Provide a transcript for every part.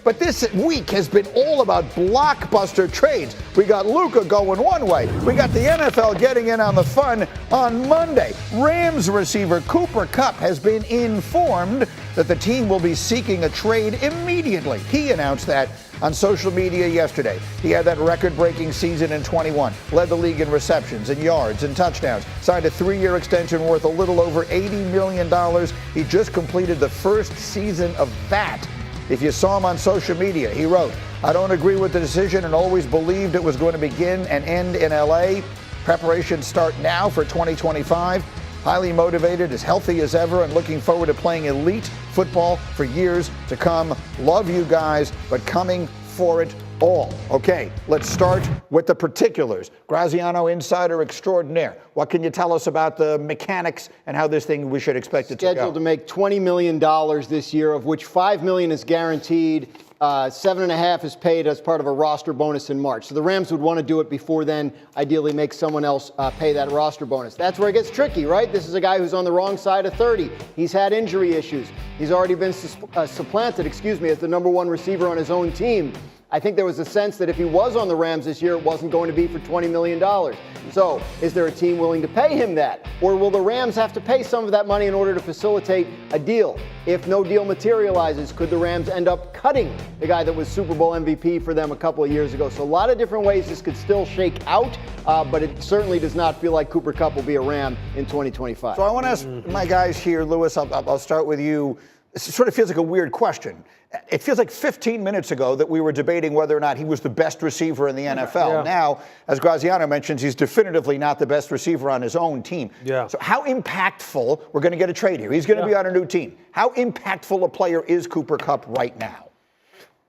But this week has been all about blockbuster trades. We got Luka going one way. We got the NFL getting in on the fun on Monday. Rams receiver Cooper Kupp has been informed that the team will be seeking a trade immediately. He announced that on social media yesterday. He had that record-breaking season in 21, led the league in receptions and yards and touchdowns, signed a 3-year extension worth a little over $80 million. He just completed the first season of that. If you saw him on social media, he wrote, "I don't agree with the decision and always believed it was going to begin and end in LA. Preparations start now for 2025. Highly motivated, as healthy as ever, and looking forward to playing elite football for years to come. Love you guys, but coming for it all." Okay, let's start with the particulars. Graziano, insider extraordinaire. What can you tell us about the mechanics and how this thing we should expect it to go? Scheduled to make $20 million this year, of which $5 million is guaranteed. $7.5 million is paid as part of a roster bonus in March. So the Rams would want to do it before then, ideally make someone else pay that roster bonus. That's where it gets tricky, right? This is a guy who's on the wrong side of 30. He's had injury issues. He's already been supplanted, as the number one receiver on his own team. I think there was a sense that if he was on the Rams this year, it wasn't going to be for $20 million. So is there a team willing to pay him that? Or will the Rams have to pay some of that money in order to facilitate a deal? If no deal materializes, could the Rams end up cutting the guy that was Super Bowl MVP for them a couple of years ago? So a lot of different ways this could still shake out, but it certainly does not feel like Cooper Kupp will be a Ram in 2025. So I want to ask my guys here, Lewis, I'll start with you. This sort of feels like a weird question. It feels like 15 minutes ago that we were debating whether or not he was the best receiver in the NFL. Yeah. Now, as Graziano mentions, he's definitively not the best receiver on his own team. Yeah. So how impactful, we're going to get a trade here. He's going to be on a new team. How impactful a player is Cooper Kupp right now?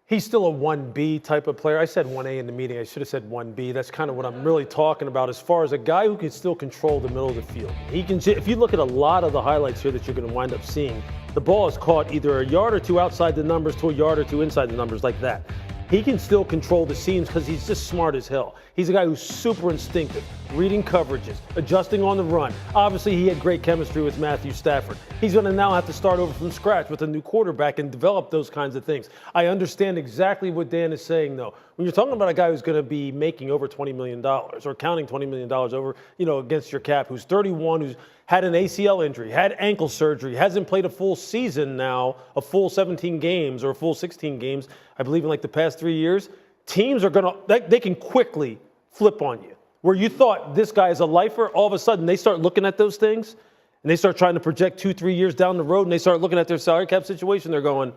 He's still a 1B type of player. I said 1A in the meeting. I should have said 1B. That's kind of what I'm really talking about as far as a guy who can still control the middle of the field. He can. If you look at a lot of the highlights here that you're going to wind up seeing, the ball is caught either a yard or two outside the numbers to a yard or two inside the numbers like that. He can still control the seams because he's just smart as hell. He's a guy who's super instinctive, reading coverages, adjusting on the run. Obviously, he had great chemistry with Matthew Stafford. He's going to now have to start over from scratch with a new quarterback and develop those kinds of things. I understand exactly what Dan is saying, though. When you're talking about a guy who's going to be making over $20 million or counting $20 million over, against your cap, who's 31, who's had an ACL injury, had ankle surgery, hasn't played a full season now, a full 17 games or a full 16 games, I believe in like the past 3 years, teams are they can quickly flip on you. Where you thought this guy is a lifer, all of a sudden they start looking at those things and they start trying to project 2-3 years down the road and they start looking at their salary cap situation. They're going,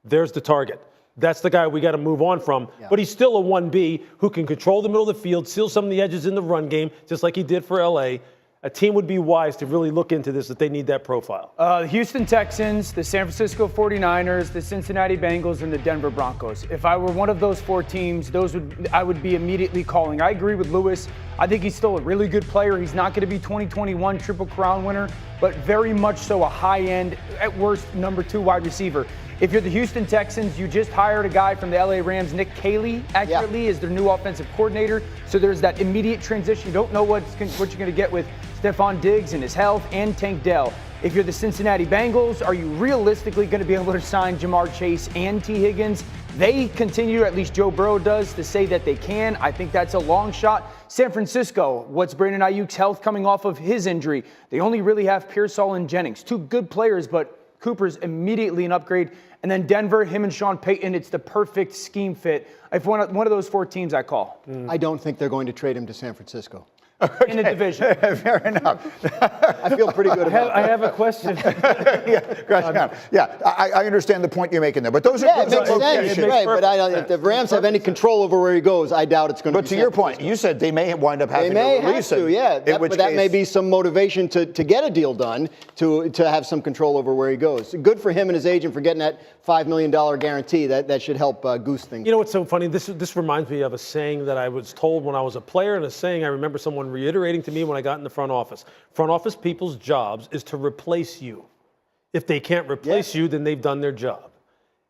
there's the target. That's the guy we got to move on from. Yeah. But he's still a 1B who can control the middle of the field, seal some of the edges in the run game, just like he did for LA. A team would be wise to really look into this if they need that profile. The Houston Texans, the San Francisco 49ers, the Cincinnati Bengals, and the Denver Broncos. If I were one of those four teams, I would be immediately calling. I agree with Lewis. I think he's still a really good player. He's not going to be 2021 Triple Crown winner, but very much so a high-end, at worst, number 2 wide receiver. If you're the Houston Texans, you just hired a guy from the LA Rams, Nick Caley, accurately, is their new offensive coordinator. So there's that immediate transition. You don't know what you're going to get with Stephon Diggs and his health, and Tank Dell. If you're the Cincinnati Bengals, are you realistically going to be able to sign Jamar Chase and T. Higgins? They continue, at least Joe Burrow does, to say that they can. I think that's a long shot. San Francisco, what's Brandon Ayuk's health coming off of his injury? They only really have Pearsall and Jennings, 2 good players, but Cooper's immediately an upgrade. And then Denver, him and Sean Payton, it's the perfect scheme fit. If one of those 4 teams, I call. I don't think they're going to trade him to San Francisco. In the division. Fair enough. I feel pretty good about I have a question. I understand the point you're making there, but those are it makes sense, right? But if the Rams have any control over where he goes, I doubt it's going to. But to your point, you said they may wind up having to release him. But that may be some motivation to get a deal done, to have some control over where he goes. Good for him and his agent for getting that $5 million guarantee. That should help goose things. You know what's so funny? This reminds me of a saying that I was told when I was a player, and a saying I remember someone reiterating to me when I got in the front office. Front office people's jobs is to replace you. If they can't replace you, then they've done their job.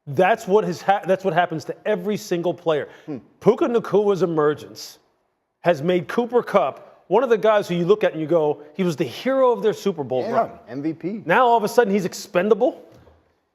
That's what happens to every single player. Puka Nacua's emergence has made Cooper Kupp one of the guys who you look at and you go, he was the hero of their Super Bowl run. MVP. Now all of a sudden he's expendable.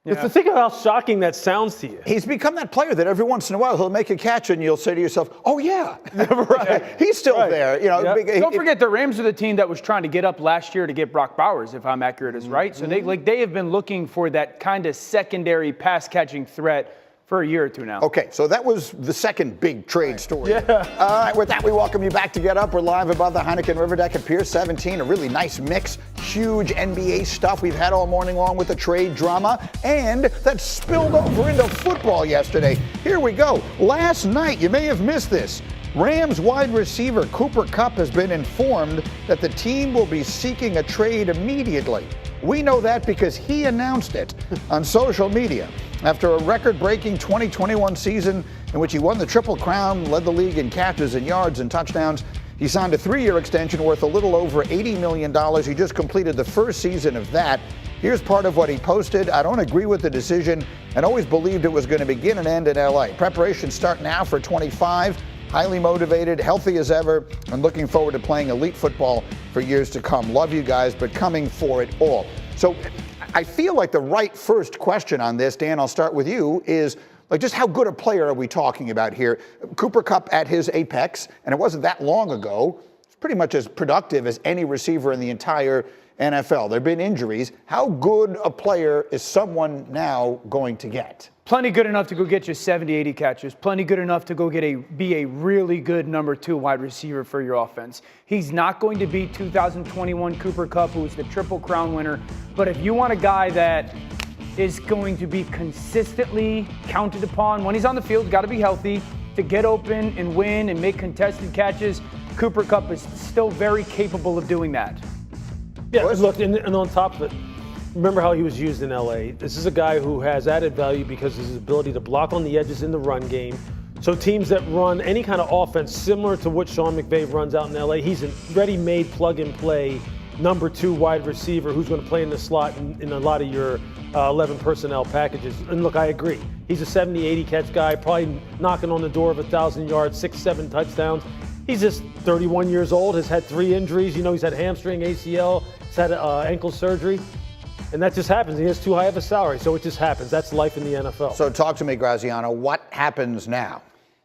Yeah. Think of how shocking that sounds to you. He's become that player that every once in a while he'll make a catch and you'll say to yourself, "Oh yeah, right. He's still there." You know, Don't forget the Rams are the team that was trying to get up last year to get Brock Bowers, if I'm accurate, is right. So they have been looking for that kind of secondary pass catching threat for a year or two now. Okay, so that was the second big trade story. Yeah. All right, with that, we welcome you back to Get Up. We're live above the Heineken River Deck at Pier 17. A really nice mix, huge NBA stuff we've had all morning long with the trade drama, and that spilled over into football yesterday. Here we go. Last night, you may have missed this. Rams wide receiver Cooper Kupp has been informed that the team will be seeking a trade immediately. We know that because he announced it on social media. After a record-breaking 2021 season in which he won the Triple Crown, led the league in catches and yards and touchdowns, he signed a 3-year extension worth a little over $80 million. He just completed the first season of that. Here's part of what he posted. "I don't agree with the decision and always believed it was going to begin and end in LA. Preparations start now for 25. Highly motivated, healthy as ever, and looking forward to playing elite football for years to come. Love you guys, but coming for it all." So I feel like the right first question on this, Dan, I'll start with you, is like just how good a player are we talking about here? Cooper Kupp at his apex, and it wasn't that long ago, it's pretty much as productive as any receiver in the entire NFL. There have been injuries. How good a player is someone now going to get? Plenty good enough to go get you 70, 80 catches. Plenty good enough to go be a really good number 2 wide receiver for your offense. He's not going to be 2021 Cooper Kupp, who was the Triple Crown winner. But if you want a guy that is going to be consistently counted upon when he's on the field, got to be healthy, to get open and win and make contested catches, Cooper Kupp is still very capable of doing that. Yeah, look, and on top of it, remember how he was used in LA. This is a guy who has added value because of his ability to block on the edges in the run game. So teams that run any kind of offense similar to what Sean McVay runs out in LA, he's a ready-made plug-and-play number 2 wide receiver who's going to play in the slot in a lot of your 11 personnel packages. And look, I agree. He's a 70, 80 catch guy, probably knocking on the door of 1,000 yards, 6, 7 touchdowns. He's just 31 years old, has had 3 injuries. You know, he's had hamstring, ACL, he's had ankle surgery. And that just happens. He has too high of a salary, so it just happens. That's life in the NFL. So talk to me, Graziano. What happens now?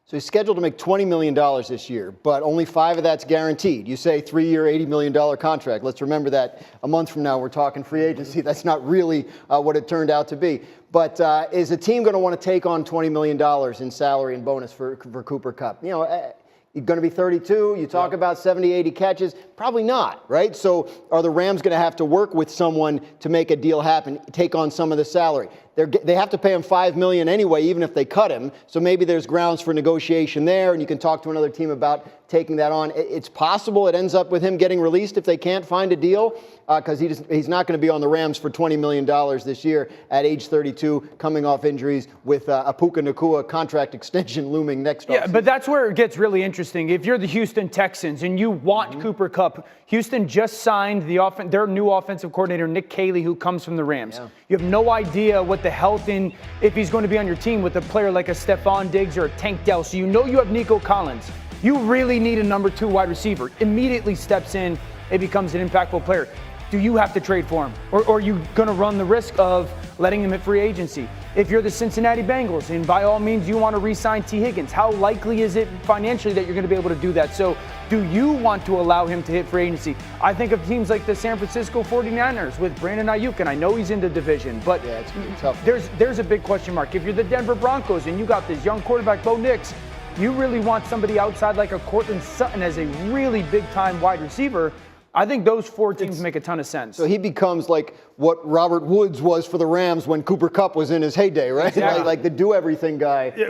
So he's scheduled to make $20 million this year, but only 5 of that's guaranteed. You say 3-year, $80 million contract. Let's remember that a month from now we're talking free agency. That's not really what it turned out to be. But is a team going to want to take on $20 million in salary and bonus for Cooper Kupp? You know, he's going to be 32. You talk about 70, 80 catches. Probably not, right? So are the Rams going to have to work with someone to make a deal happen, take on some of the salary? They have to pay him $5 million anyway, even if they cut him. So maybe there's grounds for negotiation there, and you can talk to another team about taking that on. It's possible it ends up with him getting released if they can't find a deal, because he's not going to be on the Rams for $20 million this year at age 32, coming off injuries with a Puka Nacua contract extension looming next offseason. Yeah, but that's where it gets really interesting. If you're the Houston Texans and you want Cooper Kupp, Houston just signed their new offensive coordinator, Nick Caley, who comes from the Rams. Yeah. You have no idea what the health in, if he's going to be on your team with a player like a Stephon Diggs or a Tank Dell. So you know you have Nico Collins. You really need a number 2 wide receiver. Immediately steps in, it becomes an impactful player. Do you have to trade for him? Or are you going to run the risk of letting him at free agency? If you're the Cincinnati Bengals, and by all means you want to re-sign T. Higgins, how likely is it financially that you're going to be able to do that? So do you want to allow him to hit free agency? I think of teams like the San Francisco 49ers with Brandon Ayuk, and I know he's in the division, but yeah, it's tough. There's a big question mark. If you're the Denver Broncos and you got this young quarterback, Bo Nix, you really want somebody outside like a Cortland Sutton as a really big-time wide receiver. I think those 4 teams make a ton of sense. So he becomes like what Robert Woods was for the Rams when Cooper Kupp was in his heyday, right? Exactly. Like the do-everything guy. Yeah,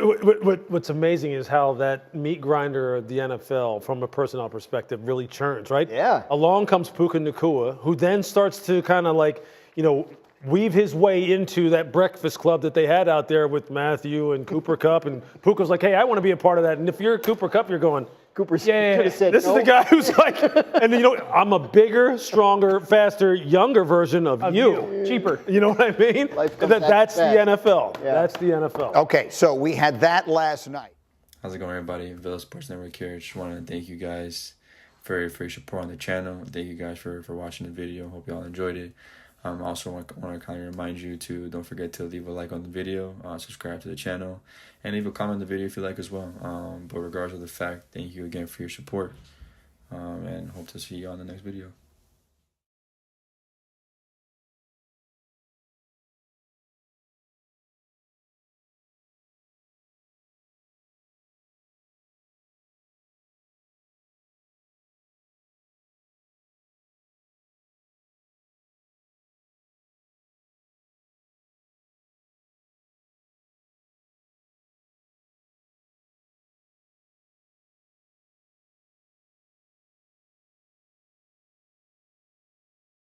what's amazing is how that meat grinder of the NFL, from a personnel perspective, really churns, right? Yeah. Along comes Puka Nacua, who then starts to kind of like, weave his way into that breakfast club that they had out there with Matthew and Cooper Kupp. And Puka's like, hey, I want to be a part of that. And if you're Cooper Kupp, you're going, Cooper could have said this no. is the guy who's like, and I'm a bigger, stronger, faster, younger version of you. Cheaper. You know what I mean? That's the NFL. Yeah. That's the NFL. Okay, so we had that last night. How's it going, everybody? Villa Sports Network here. Just want to thank you guys for your support on the channel. Thank you guys for watching the video. Hope y'all enjoyed it. I also want to kind of remind you to don't forget to leave a like on the video, subscribe to the channel, and leave a comment on the video if you like as well. But regardless of the fact, thank you again for your support, and hope to see you on the next video.